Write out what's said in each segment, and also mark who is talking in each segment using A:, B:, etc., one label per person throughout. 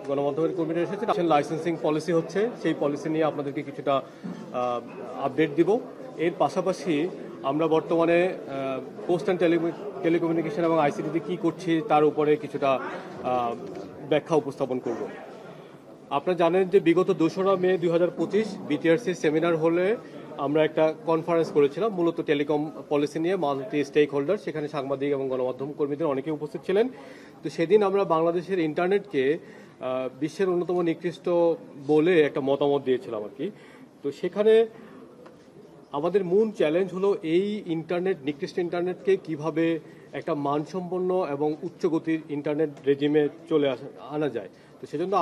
A: গণমাধ্যমের কর্মীরা এসেছেন। লাইসেন্সিং পলিসি হচ্ছে, সেই পলিসি নিয়ে আপনাদেরকে কিছুটা আপডেট দিব। এর পাশাপাশি আমরা বর্তমানে পোস্ট অ্যান্ড টেলিকমিউনিকেশন এবং আইসিটিতে কী করছি তার উপরে কিছুটা ব্যাখ্যা উপস্থাপন করব। আপনারা জানেন যে বিগত 2রা মে 2025 বিটিআরসি সেমিনার হলে আমরা একটা কনফারেন্স করেছিলাম মূলত টেলিকম পলিসি নিয়ে, মাল্টি স্টেক হোল্ডার, সেখানে সাংবাদিক এবং গণমাধ্যম কর্মীদের অনেকেই উপস্থিত ছিলেন। তো সেদিন আমরা বাংলাদেশের ইন্টারনেটকে বিশ্বের অন্যতম নিকৃষ্ট বলে একটা মতামত দিয়েছিলাম আর কি। তো সেখানে আমাদের মূল চ্যালেঞ্জ হলো এই নিকৃষ্ট ইন্টারনেটকে কিভাবে একটা মানসম্পন্ন এবং উচ্চগতির ইন্টারনেট রেজিমে আনা যায়। তো সেজন্য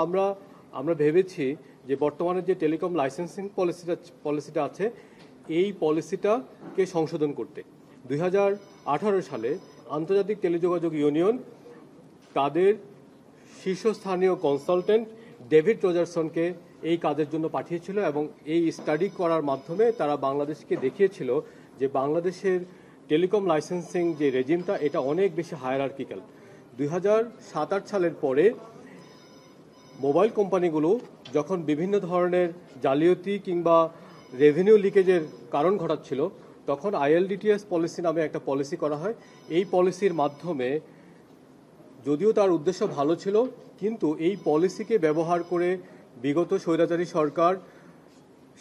A: আমরা ভেবেছি যে বর্তমানে যে টেলিকম লাইসেন্সিং পলিসিটা আছে, এই পলিসিটাকে সংশোধন করতে 2018 সালে আন্তর্জাতিক টেলিযোগাযোগ ইউনিয়ন তাদের শীর্ষস্থানীয় কনসালটেন্ট ডেভিড রজারসনকে এই কাজের জন্য পাঠিয়েছিল এবং এই স্টাডি করার মাধ্যমে তারা বাংলাদেশকে দেখিয়েছিল যে বাংলাদেশের টেলিকম লাইসেন্সিং যে রেজিমটা এটা অনেক বেশি হায়ারার্কিক্যাল। 2007-8 সালের পরে মোবাইল কোম্পানিগুলো যখন বিভিন্ন ধরনের জালিয়াতি কিংবা রেভিনিউ লিকেজের কারণ ঘটাচ্ছিল, তখন ILDTS পলিসি নামে একটা পলিসি করা হয়। এই পলিসির মাধ্যমে যদিও তার উদ্দেশ্য ভালো ছিল, কিন্তু এই পলিসিকে ব্যবহার করে বিগত স্বৈরাচারী সরকার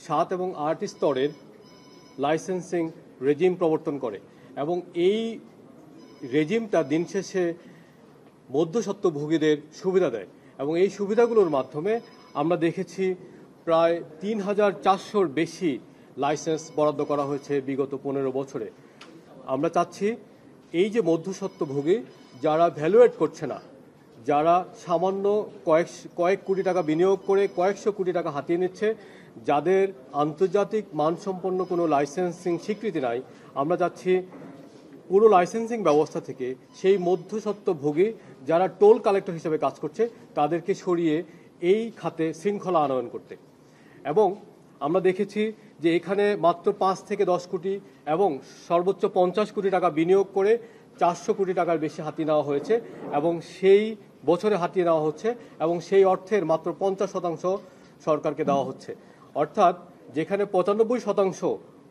A: 7 এবং 8 স্তরের লাইসেন্সিং রেজিম প্রবর্তন করে এবং এই রেজিমটা দিন শেষে মধ্যস্বত্বভোগীদের সুবিধা দেয় এবং এই সুবিধাগুলোর মাধ্যমে আমরা দেখেছি প্রায় 3400-র বেশি লাইসেন্স বরাদ্দ করা হয়েছে বিগত 15 বছরে। আমরা চাচ্ছি এই যে মধ্যস্বত্বভোগী যারা ভ্যালুয়েট করছে না, যারা সামান্য কয়েক কোটি টাকা বিনিয়োগ করে কয়েকশো কোটি টাকা হাতিয়ে নিচ্ছে, যাদের আন্তর্জাতিক মানসম্পন্ন কোনো লাইসেন্সিং স্বীকৃতি নাই, আমরা চাচ্ছি পুরো লাইসেন্সিং ব্যবস্থা থেকে সেই মধ্যস্বত্বভোগী যারা টোল কালেক্টর হিসেবে কাজ করছে তাদেরকে সরিয়ে এই খাতে শৃঙ্খলা আনয়ন করতে। এবং আমরা দেখেছি যে এখানে মাত্র 5 থেকে 10 কোটি এবং সর্বোচ্চ 50 কোটি টাকা বিনিয়োগ করে 400 কোটি টাকার বেশি হাতিয়ে নেওয়া হয়েছে এবং সেই বছরে হাতিয়ে নেওয়া হচ্ছে এবং সেই অর্থের মাত্র 50% সরকারকে দেওয়া হচ্ছে। অর্থাৎ যেখানে 95%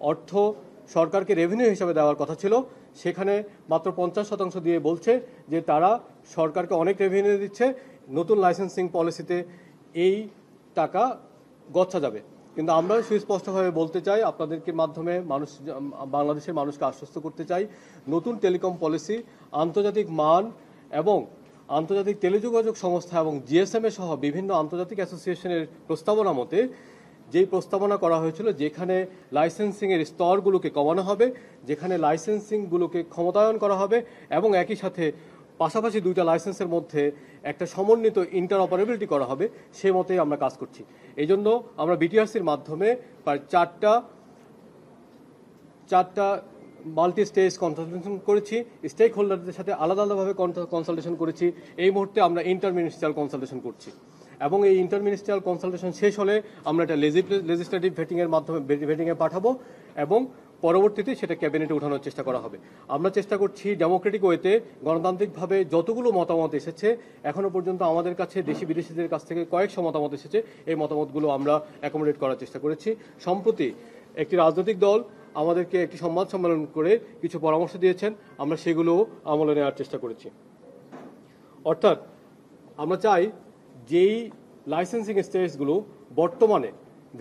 A: অর্থ সরকারকে রেভিনিউ হিসাবে দেওয়ার কথা ছিল, সেখানে মাত্র 50% দিয়ে বলছে যে তারা সরকারকে অনেক রেভিনিউ দিচ্ছে, নতুন লাইসেন্সিং পলিসিতে এই টাকা গচ্ছা যাবে। কিন্তু আমরা সুস্পষ্টভাবে বলতে চাই, আপনাদেরকে মাধ্যমে বাংলাদেশের মানুষকে আশ্বস্ত করতে চাই, নতুন টেলিকম পলিসি আন্তর্জাতিক মান এবং আন্তর্জাতিক টেলিযোগাযোগ সংস্থা এবং GSMA সহ বিভিন্ন আন্তর্জাতিক অ্যাসোসিয়েশনের প্রস্তাবনা মতে যেই প্রস্তাবনা করা হয়েছিল, যেখানে লাইসেন্সিংয়ের স্তরগুলোকে কমানো হবে, যেখানে লাইসেন্সিংগুলোকে ক্ষমতায়ন করা হবে এবং একই সাথে পাশাপাশি 2টা লাইসেন্সের মধ্যে একটা সমন্বিত ইন্টারঅপারেবিলিটি করা হবে, সে মতেই আমরা কাজ করছি। এই জন্য আমরা বিটিআরসির মাধ্যমে প্রায় 4টা মাল্টি স্টেজ কনসালটেশন করেছি, স্টেক হোল্ডারদের সাথে আলাদা আলাদাভাবে কনসালটেশন করেছি। এই মুহূর্তে আমরা ইন্টারমিনিস্ট্রিয়াল কনসালটেশন করছি এবং এই ইন্টারমিনিস্ট্রিয়াল কনসালটেশন শেষ হলে আমরা এটা লেজিসলেটিভ ভেটিংয়ের মাধ্যমে ভেটিংয়ে পাঠাবো এবং পরবর্তীতে সেটা ক্যাবিনেটে উঠানোর চেষ্টা করা হবে। আমরা চেষ্টা করছি ডেমোক্রেটিক ওয়েতে গণতান্ত্রিকভাবে যতগুলো মতামত এসেছে, এখনো পর্যন্ত আমাদের কাছে দেশি বিদেশিদের কাছ থেকে কয়েকশো মতামত এসেছে, এই মতামতগুলো আমরা অ্যাকোমোডেট করার চেষ্টা করেছি। সম্প্রতি একটি রাজনৈতিক দল আমাদেরকে একটি সংবাদ সম্মেলন করে কিছু পরামর্শ দিয়েছেন, আমরা সেগুলোও আমলে নেওয়ার চেষ্টা করেছি। অর্থাৎ আমরা চাই যেই লাইসেন্সিং স্টেজগুলো বর্তমানে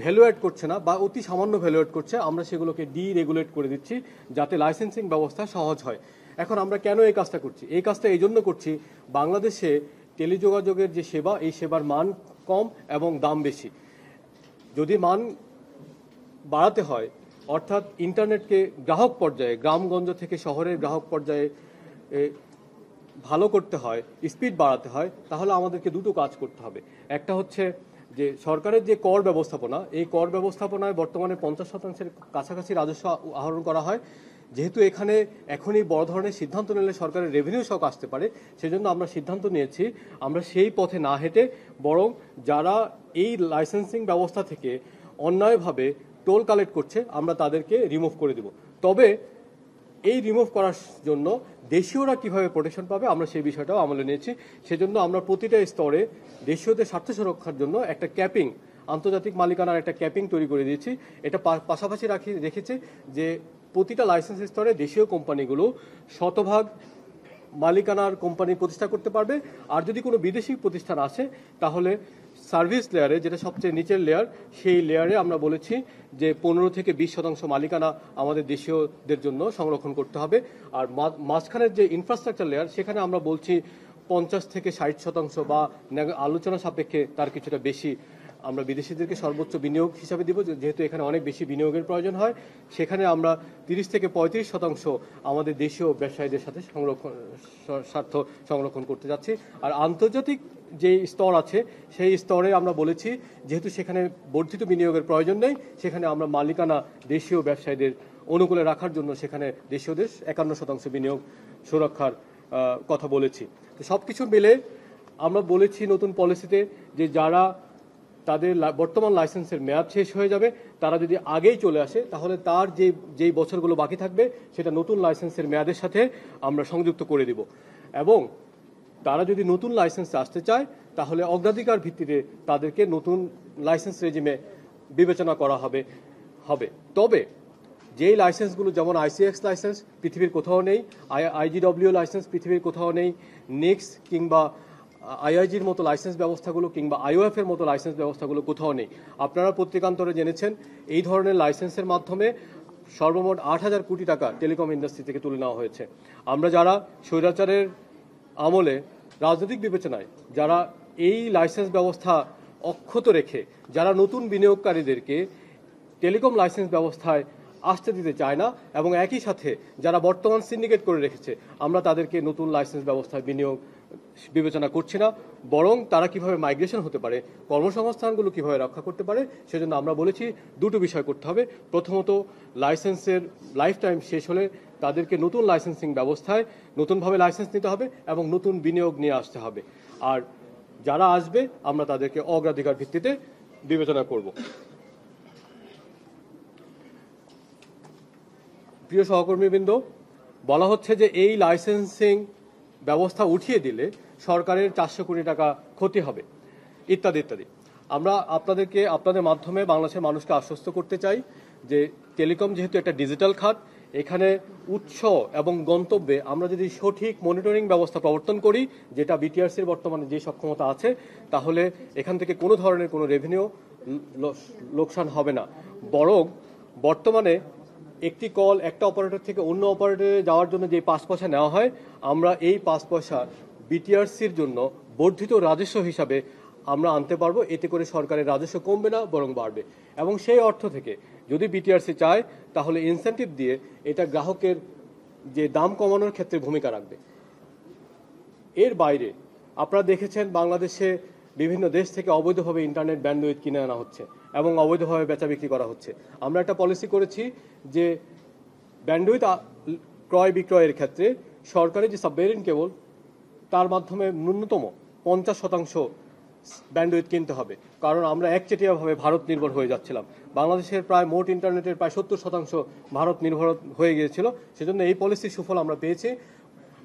A: ভ্যালুয়েট করছে না বা অতি সামান্য ভ্যালুয়েট করছে, আমরা সেগুলোকে ডিরেগুলেট করে দিচ্ছি যাতে লাইসেন্সিং ব্যবস্থা সহজ হয়। এখন আমরা কেন এই কাজটা করছি? এই কাজটা এই জন্য করছি, বাংলাদেশে টেলিযোগাযোগের যে সেবা, এই সেবার মান কম এবং দাম বেশি। যদি মান বাড়াতে হয়, অর্থাৎ ইন্টারনেটকে গ্রাহক পর্যায়ে, গ্রামগঞ্জ থেকে শহরের গ্রাহক পর্যায়ে ভালো করতে হয়, স্পিড বাড়াতে হয়, তাহলে আমাদেরকে দুটো কাজ করতে হবে। একটা হচ্ছে যে সরকারের যে কর ব্যবস্থাপনা, এই কর ব্যবস্থাপনায় বর্তমানে 50% কাছাকাছি রাজস্ব আহরণ করা হয়। যেহেতু এখানে এখনই বড় ধরনের সিদ্ধান্ত নিলে সরকারের রেভিনিউ শক আসতে পারে, সেজন্য আমরা সিদ্ধান্ত নিয়েছি আমরা সেই পথে না হেঁটে বরং যারা এই লাইসেন্সিং ব্যবস্থা থেকে অন্যায়ভাবে টোল কালেক্ট করছে আমরা তাদেরকে রিমুভ করে দেব। তবে এই রিমুভ করার জন্য দেশীয়রা কিভাবে প্রোটেকশন পাবে আমরা সেই বিষয়টাও আমলে নিয়েছি। সেজন্য আমরা প্রতিটা স্তরে দেশীয়দের স্বার্থ সুরক্ষার জন্য একটা ক্যাপিং, আন্তর্জাতিক মালিকানার একটা ক্যাপিং তৈরি করে দিয়েছি। এটা পাশাপাশি রেখেছি যে প্রতিটা লাইসেন্স স্তরে দেশীয় কোম্পানিগুলো শতভাগ মালিকানার কোম্পানি প্রতিষ্ঠা করতে পারবে। আর যদি কোনো বিদেশি প্রতিষ্ঠান আসে তাহলে সার্ভিস লেয়ারে, যেটা সবচেয়ে নিচের লেয়ার, সেই লেয়ারে আমরা বলেছি যে 15 থেকে 20% মালিকানা আমাদের দেশীয়দের জন্য সংরক্ষণ করতে হবে। আর মাঝখানের যে ইনফ্রাস্ট্রাকচার লেয়ার, সেখানে আমরা বলছি 50 থেকে 60% বা আলোচনা সাপেক্ষে তার কিছুটা বেশি আমরা বিদেশিদেরকে সর্বোচ্চ বিনিয়োগ হিসাবে দিব, যেহেতু এখানে অনেক বেশি বিনিয়োগের প্রয়োজন হয়। সেখানে আমরা 30 থেকে 35% আমাদের দেশীয় ব্যবসায়ীদের সাথে স্বার্থ সংরক্ষণ করতে যাচ্ছি। আর আন্তর্জাতিক যে স্তর আছে সেই স্তরে আমরা বলেছি যেহেতু সেখানে বর্ধিত বিনিয়োগের প্রয়োজন নেই, সেখানে আমরা মালিকানা দেশীয় ব্যবসায়ীদের অনুকূলে রাখার জন্য সেখানে দেশীয়দের 51% বিনিয়োগ সুরক্ষার কথা বলেছি। তো সব কিছু মিলে আমরা বলেছি নতুন পলিসিতে যে যারা তাদের বর্তমান লাইসেন্সের মেয়াদ শেষ হয়ে যাবে তারা যদি আগেই চলে আসে তাহলে তার যেই বছরগুলো বাকি থাকবে সেটা নতুন লাইসেন্সের মেয়াদের সাথে আমরা সংযুক্ত করে দিব। এবং তারা যদি নতুন লাইসেন্সে আসতে চায় তাহলে অগ্রাধিকার ভিত্তিতে তাদেরকে নতুন লাইসেন্স রেজিমে বিবেচনা করা হবে। তবে যেই লাইসেন্সগুলো, যেমন ICX লাইসেন্স পৃথিবীর কোথাও নেই, IGW লাইসেন্স পৃথিবীর কোথাও নেই, নিক্স কিংবা IIGর মতো লাইসেন্স ব্যবস্থাগুলো কিংবা IOF এর মতো লাইসেন্স ব্যবস্থাগুলো কোথাও নেই। আপনারা পত্রিকান্তরে জেনেছেন এই ধরনের লাইসেন্সের মাধ্যমে সর্বমোট 8,000 কোটি টাকা টেলিকম ইন্ডাস্ট্রি থেকে তুলে নেওয়া হয়েছে। আমরা যারা স্বৈরাচারের আমলে রাজনৈতিক বিবেচনায় যারা এই লাইসেন্স ব্যবস্থা অক্ষত রেখে যারা নতুন বিনিয়োগকারীদেরকে টেলিকম লাইসেন্স ব্যবস্থায় আসতে দিতে চায় না এবং একই সাথে যারা বর্তমান সিন্ডিকেট করে রেখেছে, আমরা তাদেরকে নতুন লাইসেন্স ব্যবস্থায় বিনিয়োগ বিবেচনা করছি না, বরং তারা কিভাবে মাইগ্রেশন হতে পারে, কর্মসংস্থানগুলো কিভাবে রক্ষা করতে পারে, সেজন্য আমরা বলেছি দুটো বিষয় করতে হবে। প্রথমত, লাইসেন্সের লাইফ টাইম শেষ হলে তাদেরকে নতুন লাইসেন্সিং ব্যবস্থায় নতুনভাবে লাইসেন্স নিতে হবে এবং নতুন বিনিয়োগ নিয়ে আসতে হবে। আর যারা আসবে আমরা তাদেরকে অগ্রাধিকার ভিত্তিতে বিবেচনা করব। প্রিয় সহকর্মীবৃন্দ, বলা হচ্ছে যে এই লাইসেন্সিং ব্যবস্থা উঠিয়ে দিলে সরকারের 400 কোটি টাকা ক্ষতি হবে ইত্যাদি ইত্যাদি। আমরা আপনাদের মাধ্যমে বাংলাদেশের মানুষকে আশ্বস্ত করতে চাই যে টেলিকম যেহেতু একটা ডিজিটাল খাত, এখানে উৎস এবং গন্তব্যে আমরা যদি সঠিক মনিটরিং ব্যবস্থা প্রবর্তন করি, যেটা বিটিআরসির বর্তমানে যে সক্ষমতা আছে, তাহলে এখান থেকে কোনো ধরনের কোনো রেভিনিউ লোকসান হবে না। বরং বর্তমানে একটি কল একটা অপারেটর থেকে অন্য অপারেটরে যাওয়ার জন্য যে 5 পয়সা নেওয়া হয়, আমরা এই 5 পয়সা বিটিআরসির জন্য বর্ধিত রাজস্ব হিসাবে আমরা আনতে পারবো। এতে করে সরকারের রাজস্ব কমবে না, বরং বাড়বে। এবং সেই অর্থ থেকে যদি বিটিআরসি চায় তাহলে ইনসেন্টিভ দিয়ে এটা গ্রাহকের যে দাম কমানোর ক্ষেত্রে ভূমিকা রাখবে। এর বাইরে আপনারা দেখেছেন বাংলাদেশে বিভিন্ন দেশ থেকে অবৈধভাবে ইন্টারনেট ব্যান্ডউইথ কিনে আনা হচ্ছে এবং অবৈধভাবে বেচা বিক্রি করা হচ্ছে। আমরা একটা পলিসি করেছি যে ব্যান্ডউইথ ক্রয় বিক্রয়ের ক্ষেত্রে সরকারি যে সাবমেরিন কেবল, তার মাধ্যমে ন্যূনতম 50% ব্যান্ডউইথ কিনতে হবে। কারণ আমরা একচেটিয়াভাবে ভারত নির্ভর হয়ে যাচ্ছিলাম। বাংলাদেশের প্রায় মোট ইন্টারনেটের প্রায় 70% ভারত নির্ভর হয়ে গিয়েছিল। সেজন্য এই পলিসির সুফল আমরা পেয়েছি।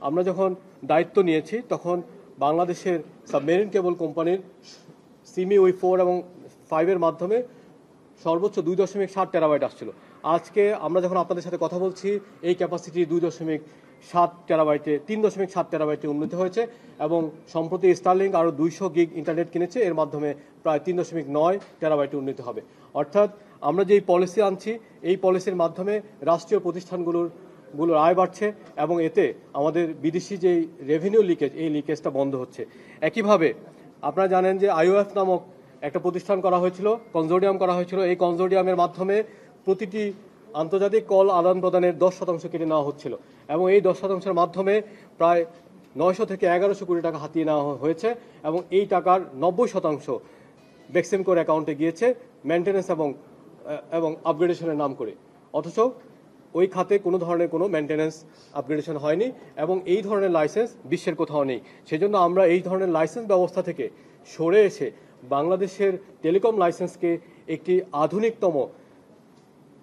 A: আমরা যখন দায়িত্ব নিয়েছি তখন বাংলাদেশের সাবমেরিন কেবল কোম্পানির সিমি 4 এবং 5 এর মাধ্যমে সর্বোচ্চ 2.7 টেরাবাইট আসছিল। আজকে আমরা যখন আপনাদের সাথে কথা বলছি এই ক্যাপাসিটি 2.7 টেরাবাইটে 3.7 টেরাবাইটে উন্নীত হয়েছে এবং সম্প্রতি স্টারলিংক আরও 200 গিগ ইন্টারনেট কিনেছে, এর মাধ্যমে প্রায় 3.9 টেরাবাইটে উন্নীত হবে। অর্থাৎ আমরা যেই পলিসি আনছি এই পলিসির মাধ্যমে রাষ্ট্রীয় প্রতিষ্ঠানগুলোর আয় বাড়ছে এবং এতে আমাদের বিদেশি যেই রেভিনিউ লিকেজ, এই লিকেজটা বন্ধ হচ্ছে। একইভাবে আপনারা জানেন যে IOF নামক একটা প্রতিষ্ঠান করা হয়েছিল, কনজোর্ডিয়াম করা হয়েছিল। এই কনজোর্ডিয়ামের মাধ্যমে প্রতিটি আন্তর্জাতিক কল আদান প্রদানের 10% কেটে নেওয়া হচ্ছিল এবং এই 10%-এর মাধ্যমে প্রায় 900 থেকে 1100 কোটি টাকা হাতিয়ে নেওয়া হয়েছে এবং এই টাকার 90% বেক্সিমকোর অ্যাকাউন্টে গিয়েছে মেনটেন্যান্স এবং আপগ্রেডেশনের নাম করে। অথচ ওই খাতে কোনো ধরনের কোনো মেনটেন্যান্স আপগ্রেডেশন হয়নি এবং এই ধরনের লাইসেন্স বিশ্বের কোথাও নেই। সেজন্য আমরা এই ধরনের লাইসেন্স ব্যবস্থা থেকে সরে এসে বাংলাদেশের টেলিকম লাইসেন্সকে একটি আধুনিকতম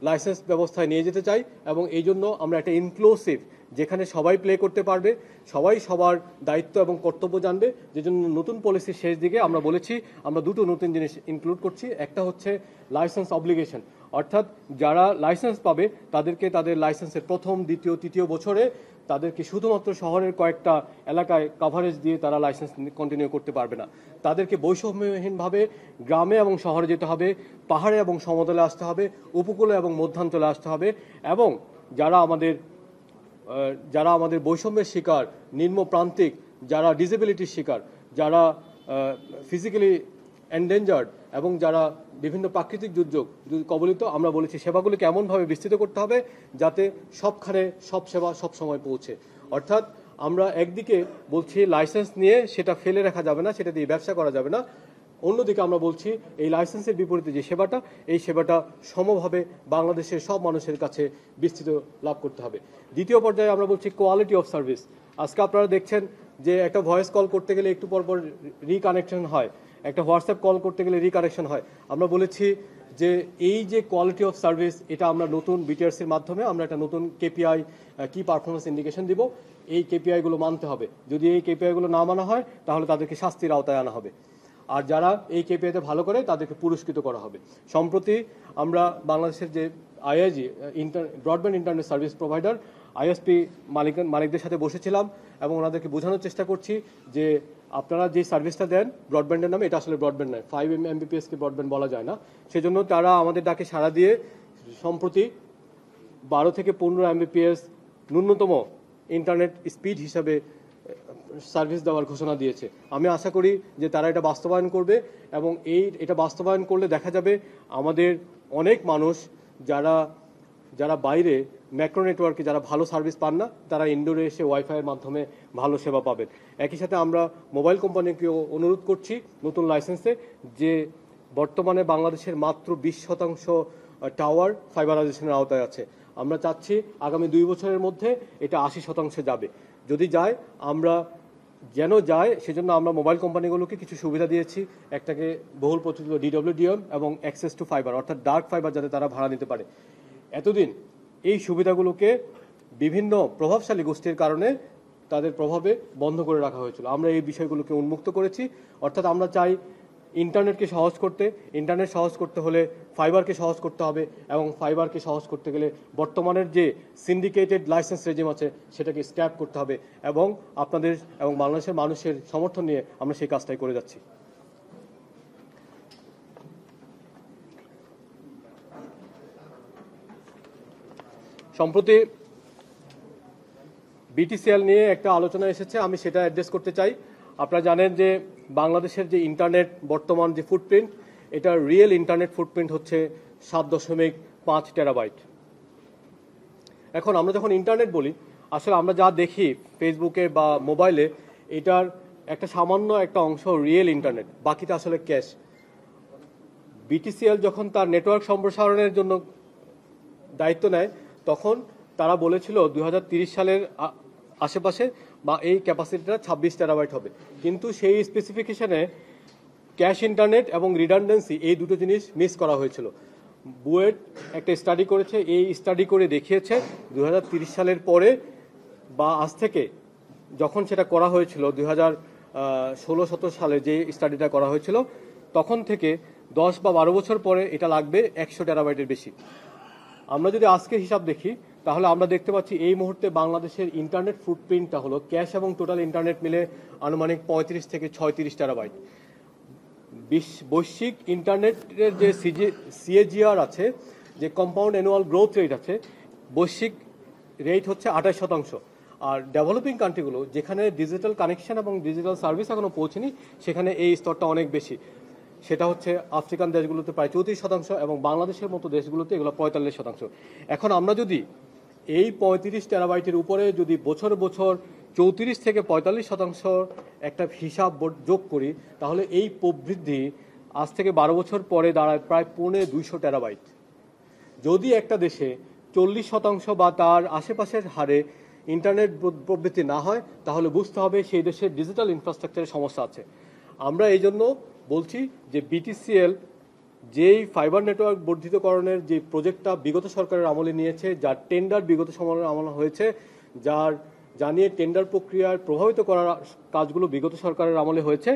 A: লাইসেন্স ব্যবস্থায় নিয়ে যেতে চাই এবং এই জন্য আমরা একটা ইনক্লুসিভ, যেখানে সবাই প্লে করতে পারবে, সবাই সবার দায়িত্ব এবং কর্তব্য জানবে, যে জন্য নতুন পলিসির শেষ দিকে আমরা বলেছি আমরা দুটো নতুন জিনিস ইনক্লুড করছি। একটা হচ্ছে লাইসেন্স অব্লিগেশন, অর্থাৎ যারা লাইসেন্স পাবে তাদেরকে তাদের লাইসেন্সের প্রথম, দ্বিতীয়, তৃতীয় বছরে তাদেরকে শুধুমাত্র শহরের কয়েকটা এলাকায় কাভারেজ দিয়ে তারা লাইসেন্স কন্টিনিউ করতে পারবে না, তাদেরকে বৈষম্যহীনভাবে গ্রামে এবং শহরে যেতে হবে, পাহাড়ে এবং সমতলে আসতে হবে, উপকূলে এবং মধ্যাঞ্চলে আসতে হবে। এবং যারা আমাদের বৈষম্যের শিকার, নিম্ন প্রান্তিক, যারা ডিসেবিলিটির শিকার, যারা ফিজিক্যালি এন্ডেঞ্জার্ড এবং যারা বিভিন্ন প্রাকৃতিক দুর্যোগ কবলিত, আমরা বলেছি সেবাগুলিকে এমনভাবে বিস্তৃত করতে হবে যাতে সবখানে সব সেবা সব সময় পৌঁছে। অর্থাৎ আমরা একদিকে বলছি লাইসেন্স নিয়ে সেটা ফেলে রাখা যাবে না, সেটা দিয়ে ব্যবসা করা যাবে না, অন্যদিকে আমরা বলছি এই লাইসেন্সের বিপরীতে যে সেবাটা, এই সেবাটা সমভাবে বাংলাদেশের সব মানুষের কাছে বিস্তৃত লাভ করতে হবে। দ্বিতীয় পর্যায়ে আমরা বলছি কোয়ালিটি অফ সার্ভিস। আজকে আপনারা দেখছেন যে একটা ভয়েস কল করতে গেলে একটু পরপর রিকানেকশন হয়, একটা হোয়াটসঅ্যাপ কল করতে গেলে রিকানেকশন হয়। আমরা বলেছি যে এই যে কোয়ালিটি অফ সার্ভিস, এটা আমরা নতুন বিটিআরসির মাধ্যমে আমরা একটা নতুন কেপিআই, কি পারফরমেন্স ইন্ডিকেশন দিব, এই কেপিআইগুলো মানতে হবে। যদি এই কেপিআইগুলো না মানা হয় তাহলে তাদেরকে শাস্তির আওতায় আনা হবে, আর যারা এই কেপিআইতে ভালো করে তাদেরকে পুরস্কৃত করা হবে। সম্প্রতি আমরা বাংলাদেশের যে IIG, broadband internet service provider, ISP মালিকদের সাথে বসেছিলাম এবং ওনাদেরকে বোঝানোর চেষ্টা করছি যে আপনারা যে সার্ভিসটা দেন ব্রডব্যান্ডের নামে, এটা আসলে ব্রডব্যান্ড নয়, 5 Mbps-কে ব্রডব্যান্ড বলা যায় না। সেজন্য তারা আমাদের ডাকে সাড়া দিয়ে সম্প্রতি 12 থেকে 15 Mbps ন্যূনতম ইন্টারনেট স্পিড হিসাবে সার্ভিস দেওয়ার ঘোষণা দিয়েছে। আমি আশা করি যে তারা এটা বাস্তবায়ন করবে এবং এটা বাস্তবায়ন করলে দেখা যাবে আমাদের অনেক মানুষ যারা বাইরে ম্যাক্রো নেটওয়ার্কে যারা ভালো সার্ভিস পান না, তারা ইনডোরে এসে ওয়াইফাইয়ের মাধ্যমে ভালো সেবা পাবেন। একই সাথে আমরা মোবাইল কোম্পানিকেও অনুরোধ করছি নতুন লাইসেন্সে যে বর্তমানে বাংলাদেশের মাত্র 20% টাওয়ার ফাইবারাইজেশনের আওতায় আছে। আমরা চাচ্ছি আগামী 2 বছরের মধ্যে এটা 80% যাবে। যদি যায় সেজন্য আমরা মোবাইল কোম্পানিগুলোকে কিছু সুবিধা দিয়েছি। একটাকে বহুল প্রচলিত DWDM এবং অ্যাক্সেস টু ফাইবার, অর্থাৎ ডার্ক ফাইবার যাতে তারা ভাড়া নিতে পারে। এতদিন এই সুবিধাগুলোকে বিভিন্ন প্রভাবশালী গোষ্ঠীর কারণে তাদের প্রভাবে বন্ধ করে রাখা হয়েছিল। আমরা এই বিষয়গুলোকে উন্মুক্ত করেছি। অর্থাৎ আমরা চাই ইন্টারনেটকে সহজ করতে, ইন্টারনেট সহজ করতে হলে ফাইবারকে সহজ করতে হবে এবং ফাইবারকে সহজ করতে গেলে বর্তমানের যে সিন্ডিকেটেড লাইসেন্স রেজিম আছে সেটাকে স্ক্র্যাপ করতে হবে এবং আপনাদের এবং বাংলাদেশের মানুষের সমর্থন নিয়ে আমরা সেই কাজটাই করে যাচ্ছি। সম্প্রতি বিটিসিএল নিয়ে একটা আলোচনা এসেছে, আমি সেটা অ্যাড্রেস করতে চাই। আপনারা জানেন যে বাংলাদেশের যে ইন্টারনেট বর্তমান যে ফুটপ্রিন্ট, এটা রিয়েল ইন্টারনেট ফুটপ্রিন্ট হচ্ছে 7.5 টেরাবাইট। এখন আমরা যখন ইন্টারনেট বলি, আসলে আমরা যা দেখি ফেসবুকে বা মোবাইলে, এটার একটা সামান্য একটা অংশ রিয়েল ইন্টারনেট, বাকিটা আসলে ক্যাশ। বিটিসিএল যখন তার নেটওয়ার্ক সম্প্রসারণের জন্য দায়িত্ব নেয়, তখন তারা বলেছিল 2030 সালের আশেপাশে বা এই ক্যাপাসিটিটা 26 টেরাবাইট হবে। কিন্তু সেই স্পেসিফিকেশনে ক্যাশ ইন্টারনেট এবং রিডান্ডেন্সি, এই দুটো জিনিস মিস করা হয়েছিল। বুয়েট একটা স্টাডি করেছে, এই স্টাডি করে দেখিয়েছে 2030 সালের পরে বা আজ থেকে, যখন সেটা করা হয়েছিল 2016-17 সালে যে স্টাডিটা করা হয়েছিল, তখন থেকে 10 বা 12 বছর পরে এটা লাগবে 100 টেরাবাইটের বেশি। আমরা যদি আজকে হিসাব দেখি তাহলে আমরা দেখতে পাচ্ছি এই মুহূর্তে বাংলাদেশের ইন্টারনেট ফুটপ্রিন্টটা হলো ক্যাশ এবং টোটাল ইন্টারনেট মিলে আনুমানিক 35 থেকে 36 টেরাবাইট। বৈশ্বিক ইন্টারনেটের যে সিএজিআর আছে, যে কম্পাউন্ড অ্যানুয়াল গ্রোথ রেট আছে, বৈশ্বিক রেট হচ্ছে 28%। আর ডেভেলপিং কান্ট্রিগুলো যেখানে ডিজিটাল কানেকশন এবং ডিজিটাল সার্ভিস এখনো পৌঁছেনি, সেখানে এই স্তরটা অনেক বেশি। সেটা হচ্ছে আফ্রিকান দেশগুলোতে প্রায় 34% এবং বাংলাদেশের মতো দেশগুলোতে এগুলো 45%। এখন আমরা যদি এই 35 টেরাবাইটের উপরে যদি বছর 34 থেকে 45% একটা হিসাব যোগ করি, তাহলে এই প্রবৃদ্ধি আজ থেকে 12 বছর পরে দাঁড়ায় প্রায় 250 টেরাবাইট। যদি একটা দেশে 40% বা তার আশেপাশের হারে ইন্টারনেট প্রবৃদ্ধি না হয়, তাহলে বুঝতে হবে সেই দেশের ডিজিটাল ইনফ্রাস্ট্রাকচারের সমস্যা আছে। আমরা এই জন্য বলছি যে বিটিসিএল যেই ফাইবার নেটওয়ার্ক বর্ধিতকরণের যে প্রজেক্টটা বিগত সরকারের আমলে নিয়েছে, যার টেন্ডার বিগত সময়ের আমলে হয়েছে, যা নিয়ে টেন্ডার প্রক্রিয়ায় প্রভাবিত করার কাজগুলো বিগত সরকারের আমলে হয়েছে,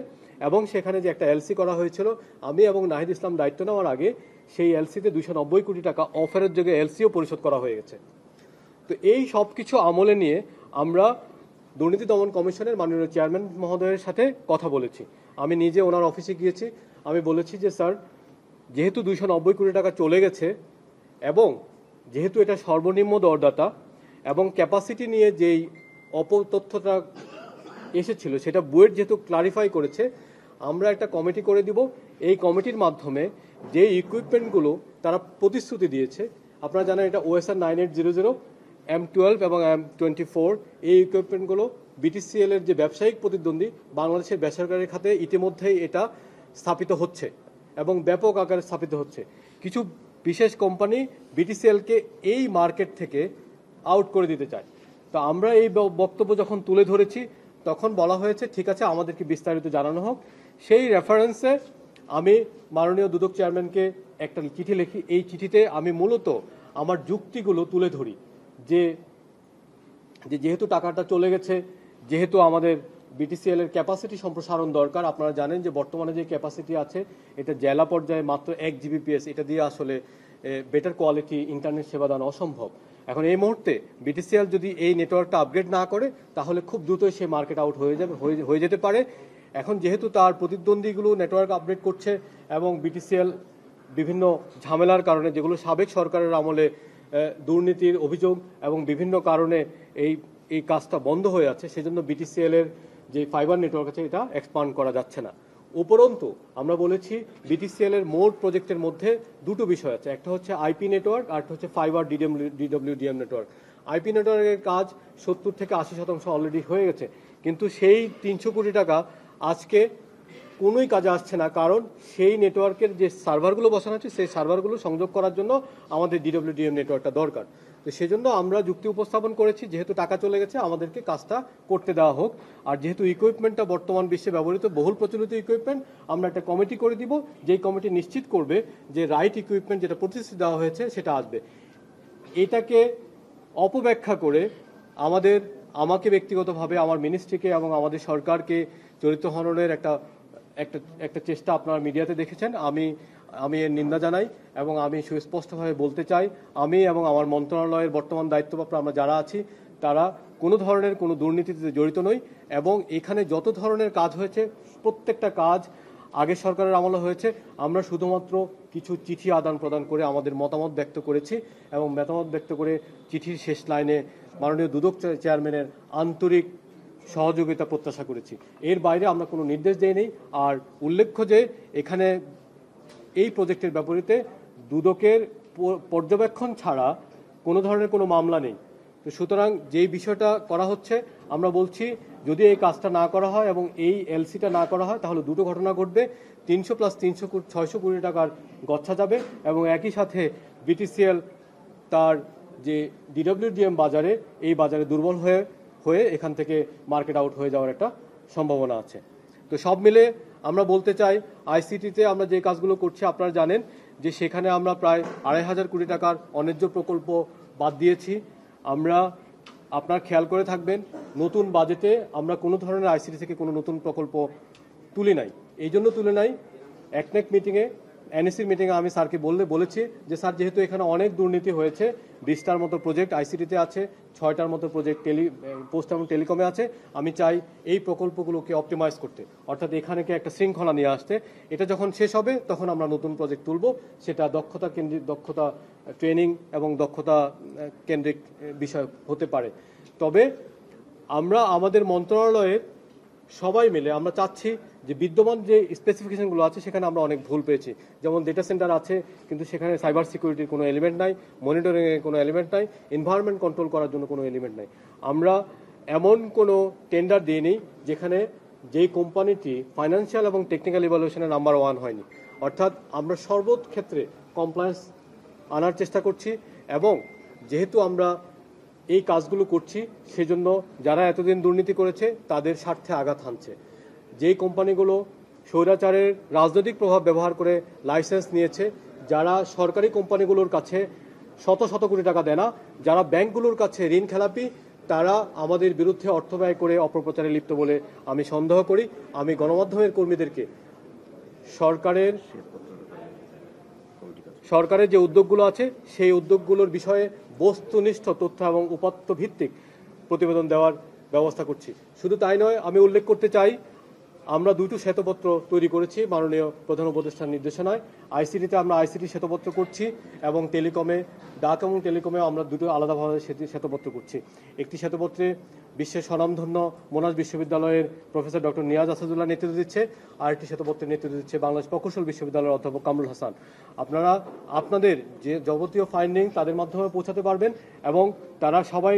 A: এবং সেখানে যে একটা এলসি করা হয়েছিল, আমি এবং নাহিদ ইসলাম দায়িত্ব নেওয়ার আগে সেই এলসিতে 290 কোটি টাকা অফারের যোগে এলসিও পরিশোধ করা হয়ে গেছে। তো এই সব কিছু আমলে নিয়ে আমরা দুর্নীতি দমন কমিশনের মাননীয় চেয়ারম্যান মহোদয়ের সাথে কথা বলেছি। আমি নিজে ওনার অফিসে গিয়েছি। আমি বলেছি যে স্যার, যেহেতু 290 কোটি টাকা চলে গেছে এবং যেহেতু এটা সর্বনিম্ন দরদাতা এবং ক্যাপাসিটি নিয়ে যেই অপতথ্যটা এসেছিল সেটা বুয়েট যেহেতু ক্লারিফাই করেছে, আমরা একটা কমিটি করে দিব। এই কমিটির মাধ্যমে যে ইকুইপমেন্টগুলো তারা প্রতিশ্রুতি দিয়েছে, আপনারা জানেন এটা OSR 9800, M12 এবং M24, এই ইকুইপমেন্টগুলো BTCL এর যে ব্যবসায়িক প্রতিদ্বন্দ্বী বাংলাদেশের বেসরকারি খাতে ইতিমধ্যেই এটা স্থাপিত হচ্ছে এবং ব্যাপক আকারে স্থাপিত হচ্ছে। কিছু বিশেষ কোম্পানি BTCL-কে এই মার্কেট থেকে আউট করে দিতে চায়। তো আমরা এই বক্তব্য যখন তুলে ধরেছি, তখন বলা হয়েছে ঠিক আছে, আমাদেরকে বিস্তারিত জানানো হোক। সেই রেফারেন্সে আমি মাননীয় দুদক চেয়ারম্যানকে একটা চিঠি লিখি। এই চিঠিতে আমি মূলত আমার যুক্তিগুলো তুলে ধরি যে যেহেতু টাকাটা চলে গেছে, যেহেতু আমাদের BTCL এর ক্যাপাসিটি সম্প্রসারণ দরকার। আপনারা জানেন যে বর্তমানে যে ক্যাপাসিটি আছে এটা জেলা পর্যায়ে মাত্র 1 Gbps, এটা দিয়ে আসলে বেটার কোয়ালিটি ইন্টারনেট সেবা দান অসম্ভব। এখন এই মুহূর্তে BTCL যদি এই নেটওয়ার্কটা আপগ্রেড না করে, তাহলে খুব দ্রুতই সে মার্কেট আউট হয়ে যেতে পারে। এখন যেহেতু তার প্রতিদ্বন্দ্বীগুলো নেটওয়ার্ক আপগ্রেড করছে এবং BTCL বিভিন্ন ঝামেলার কারণে, যেগুলো সাবেক সরকারের আমলে দুর্নীতির অভিযোগ এবং বিভিন্ন কারণে এই কাজটা বন্ধ হয়ে আছে, সেজন্য BTCL এর যে ফাইবার নেটওয়ার্ক আছে এটা এক্সপান্ড করা যাচ্ছে না। উপরন্তু আমরা বলেছি BTCL এর মোট প্রজেক্টের মধ্যে দুটো বিষয় আছে, একটা হচ্ছে IP নেটওয়ার্ক আর একটা হচ্ছে ফাইবার DWDM নেটওয়ার্ক। IP নেটওয়ার্কের কাজ 70 থেকে 80% অলরেডি হয়ে গেছে, কিন্তু সেই 300 কোটি টাকা আজকে কোনোই কাজে আসছে না, কারণ সেই নেটওয়ার্কের যে সার্ভারগুলো বসানো আছে সেই সার্ভারগুলো সংযোগ করার জন্য আমাদের DWDM নেটওয়ার্কটা দরকার। তো সেজন্য আমরা যুক্তি উপস্থাপন করেছি, যেহেতু টাকা চলে গেছে আমাদেরকে কাজটা করতে দেওয়া হোক। আর যেহেতু ইকুইপমেন্টটা বর্তমান বিশ্বে ব্যবহৃত বহুল প্রচলিত ইকুইপমেন্ট, আমরা একটা কমিটি করে দিব, যেই কমিটি নিশ্চিত করবে যে রাইট ইকুইপমেন্ট যেটা প্রতিশ্রুতি দেওয়া হয়েছে সেটা আসবে। এটাকে অপব্যাখ্যা করে আমাকে ব্যক্তিগতভাবে আমার মিনিস্ট্রিকে এবং আমাদের সরকারকে চরিত্র হননের একটা চেষ্টা আপনারা মিডিয়াতে দেখেছেন। আমি এর নিন্দা জানাই এবং আমি সুস্পষ্টভাবে বলতে চাই, আমি এবং আমার মন্ত্রণালয়ের বর্তমান দায়িত্বপ্রাপ্ত আমরা যারা আছি তারা কোনো ধরনের কোনো দুর্নীতিতে জড়িত নই, এবং এখানে যত ধরনের কাজ হয়েছে প্রত্যেকটা কাজ আগের সরকারের আমলে হয়েছে। আমরা শুধুমাত্র কিছু চিঠি আদান প্রদান করে আমাদের মতামত ব্যক্ত করেছি এবং মতামত ব্যক্ত করে চিঠির শেষ লাইনে মাননীয় দুদক চেয়ারম্যানের আন্তরিক সহযোগিতা প্রত্যাশা করেছি। এর বাইরে আমরা কোনো নির্দেশ দেইনি। আর উল্লেখ্য যে এখানে এই প্রজেক্টের বিপরীতে দুদকের পর্যবেক্ষণ ছাড়া কোনো ধরনের কোনো মামলা নেই। তো সুতরাং যেই বিষয়টা করা হচ্ছে, আমরা বলছি যদি এই কাজটা না করা হয় এবং এই এলসিটা না করা হয়, তাহলে দুটো ঘটনা ঘটবে। 300 + 300 600 কোটি টাকার গচ্ছা যাবে এবং একই সাথে BTCL তার যে DWDM বাজারে, এই বাজারে দুর্বল হয়ে এখান থেকে মার্কেট আউট হয়ে যাওয়ার একটা সম্ভাবনা আছে। তো সব মিলে আমরা বলতে চাই, ICT-তে আমরা যে কাজগুলো করছি আপনারা জানেন যে সেখানে আমরা প্রায় 2,500 কোটি টাকার অন্যায্য প্রকল্প বাদ দিয়েছি। আপনার খেয়াল করে থাকবেন, নতুন বাজেটে আমরা কোনো ধরনের ICT থেকে কোনো নতুন প্রকল্প তুলি নাই। এই জন্য তুলে নাই, একনেক মিটিংয়ে NEC মিটিংয়ে আমি স্যারকে বলেছি যে স্যার, যেহেতু এখানে অনেক দুর্নীতি হয়েছে, 20টার মতো প্রজেক্ট ICT-তে আছে, 6টার মতো প্রজেক্ট পোস্ট এবং টেলিকমে আছে, আমি চাই এই প্রকল্পগুলোকে অপটিমাইজ করতে, অর্থাৎ এখানেকে একটা শৃঙ্খলা নিয়ে আসতে। এটা যখন শেষ হবে তখন আমরা নতুন প্রজেক্ট তুলব, সেটা দক্ষতা ট্রেনিং এবং দক্ষতা কেন্দ্রিক বিষয় হতে পারে। তবে আমরা আমাদের মন্ত্রণালয়ের সবাই মিলে আমরা চাচ্ছি যে বিদ্যমান যে স্পেসিফিকেশনগুলো আছে সেখানে আমরা অনেক ভুল পেয়েছি। যেমন ডেটা সেন্টার আছে কিন্তু সেখানে সাইবার সিকিউরিটির কোনো এলিমেন্ট নাই, মনিটরিংয়ের কোনো এলিমেন্ট নাই, এনভায়রনমেন্ট কন্ট্রোল করার জন্য কোনো এলিমেন্ট নাই। আমরা এমন কোনো টেন্ডার দিইনি যেখানে যেই কোম্পানিটি ফাইন্যান্সিয়াল এবং টেকনিক্যাল ইভ্যালুয়েশনে নাম্বার 1 হয়নি। অর্থাৎ আমরা সর্বক্ষেত্রে কমপ্লায়েন্স আনার চেষ্টা করছি, এবং যেহেতু আমরা এই কাজগুলো করছি সেজন্য যারা এতদিন দুর্নীতি করেছে তাদের স্বার্থে আঘাত হানছে। যেই কোম্পানিগুলো স্বৈরাচারের রাজনৈতিক প্রভাব ব্যবহার করে লাইসেন্স নিয়েছে, যারা সরকারি কোম্পানিগুলোর কাছে শত শত কোটি টাকা দেয় না, যারা ব্যাংকগুলোর কাছে ঋণ খেলাপি, তারা আমাদের বিরুদ্ধে অর্থ ব্যয় করে অপপ্রচারে লিপ্ত বলে আমি সন্দেহ করি। আমি গণমাধ্যমের কর্মীদেরকে সরকারের যে উদ্যোগগুলো আছে সেই উদ্যোগগুলোর বিষয়ে বস্তুনিষ্ঠ তথ্য এবং উপাত্ত ভিত্তিক প্রতিবেদন দেওয়ার ব্যবস্থা করছি। শুধু তাই নয়, আমি উল্লেখ করতে চাই, আমরা দুটো শ্বেতপত্র তৈরি করেছি মাননীয় প্রধান উপদেষ্টার নির্দেশনায়। আইসিটিতে আমরা আইসিটি শ্বেতপত্র করছি এবং টেলিকমে, ডাক এবং টেলিকমে আমরা দুটো আলাদাভাবে শ্বেতপত্র করছি। একটি শ্বেতপত্রে বিশ্বের স্বনামধন্য মোনাশ বিশ্ববিদ্যালয়ের প্রফেসর ডক্টর নিয়াজ আসাদুল্লাহ নেতৃত্ব দিচ্ছে, আর একটি শ্বেতপত্রের নেতৃত্ব দিচ্ছে বাংলাদেশ প্রকৌশল বিশ্ববিদ্যালয়ের অধ্যাপক কামরুল হাসান। আপনারা আপনাদের যে যাবতীয় ফাইন্ডিং তাদের মাধ্যমে পৌঁছাতে পারবেন এবং তারা সবাই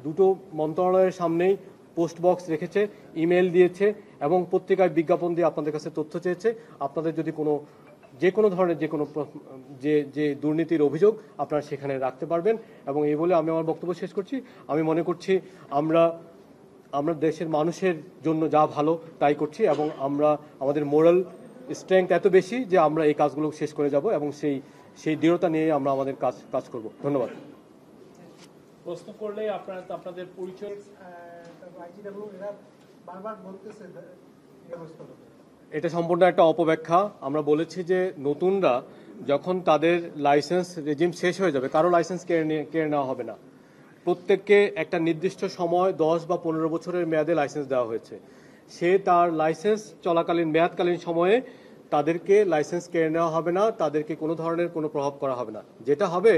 A: দুটো মন্ত্রণালয়ের সামনেই পোস্ট বক্স রেখেছে, ইমেল দিয়েছে এবং পত্রিকায় বিজ্ঞাপন দিয়ে আপনাদের কাছে তথ্য চেয়েছে। আপনাদের যদি যে কোনো ধরনের যে দুর্নীতির অভিযোগ আপনারা সেখানে রাখতে পারবেন। এবং এই বলে আমি আমার বক্তব্য শেষ করছি। আমি মনে করছি আমরা দেশের মানুষের জন্য যা ভালো তাই করছি এবং আমাদের মোরাল স্ট্রেংথ এত বেশি যে আমরা এই কাজগুলো শেষ করে যাব এবং সেই দৃঢ়তা নিয়ে আমরা আমাদের কাজ করব। ধন্যবাদ।
B: প্রশ্ন করলে আপনাদের পরিচয়
A: এটা সম্পূর্ণ একটা অপব্যাখ্যা। আমরা বলেছি যে নতুনরা যখন তাদের লাইসেন্স রেজিম শেষ হয়ে যাবে, কারো লাইসেন্স কেড়ে নেওয়া হবে না। প্রত্যেককে একটা নির্দিষ্ট সময় 10 বা 15 বছরের মেয়াদে লাইসেন্স দেওয়া হয়েছে। সে তার লাইসেন্স চলাকালীন মেয়াদকালীন সময়ে তাদেরকে লাইসেন্স কেড়ে নেওয়া হবে না, তাদেরকে কোনো ধরনের কোনো প্রভাব করা হবে না। যেটা হবে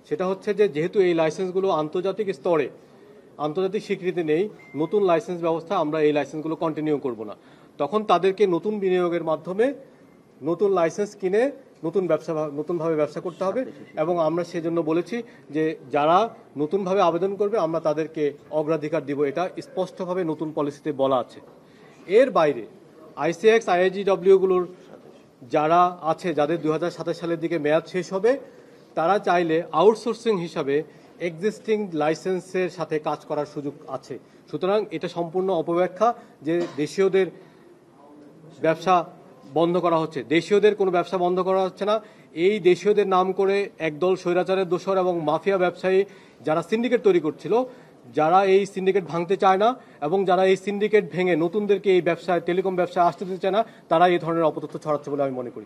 A: সেটা হচ্ছে যে যেহেতু এই লাইসেন্সগুলো আন্তর্জাতিক স্তরে আন্তর্জাতিক স্বীকৃতি নেই, নতুন লাইসেন্স ব্যবস্থা আমরা এই লাইসেন্সগুলো কন্টিনিউ করব না। তখন তাদেরকে নতুন বিনিয়োগের মাধ্যমে নতুন লাইসেন্স কিনে নতুনভাবে ব্যবসা করতে হবে। এবং আমরা সেজন্য বলেছি যে যারা নতুনভাবে আবেদন করবে আমরা তাদেরকে অগ্রাধিকার দিব, এটা স্পষ্টভাবে নতুন পলিসিতে বলা আছে। এর বাইরে আইসিএক্স আইআইজিডব্লিউগুলোর যারা আছে, যাদের 2027 সালের দিকে মেয়াদ শেষ হবে, তারা চাইলে আউটসোর্সিং হিসাবে এক্সিস্টিং লাইসেন্সের সাথে কাজ করার সুযোগ আছে। সুতরাং এটা সম্পূর্ণ অপব্যাখ্যা যে দেশীয়দের ব্যবসা বন্ধ করা হচ্ছে। দেশীয়দের কোনো ব্যবসা বন্ধ করা হচ্ছে না। এই দেশীয়দের নাম করে একদল স্বৈরাচারের দোসর এবং মাফিয়া ব্যবসায়ী যারা সিন্ডিকেট তৈরি করছিল, যারা এই সিন্ডিকেট ভাঙতে চায় না এবং যারা এই সিন্ডিকেট ভেঙে নতুনদেরকে এই ব্যবসায় টেলিকম ব্যবসায় আসতে দিতে চায় না, তারা এই ধরনের অপতথ্য ছড়াচ্ছে বলে আমি মনে করি।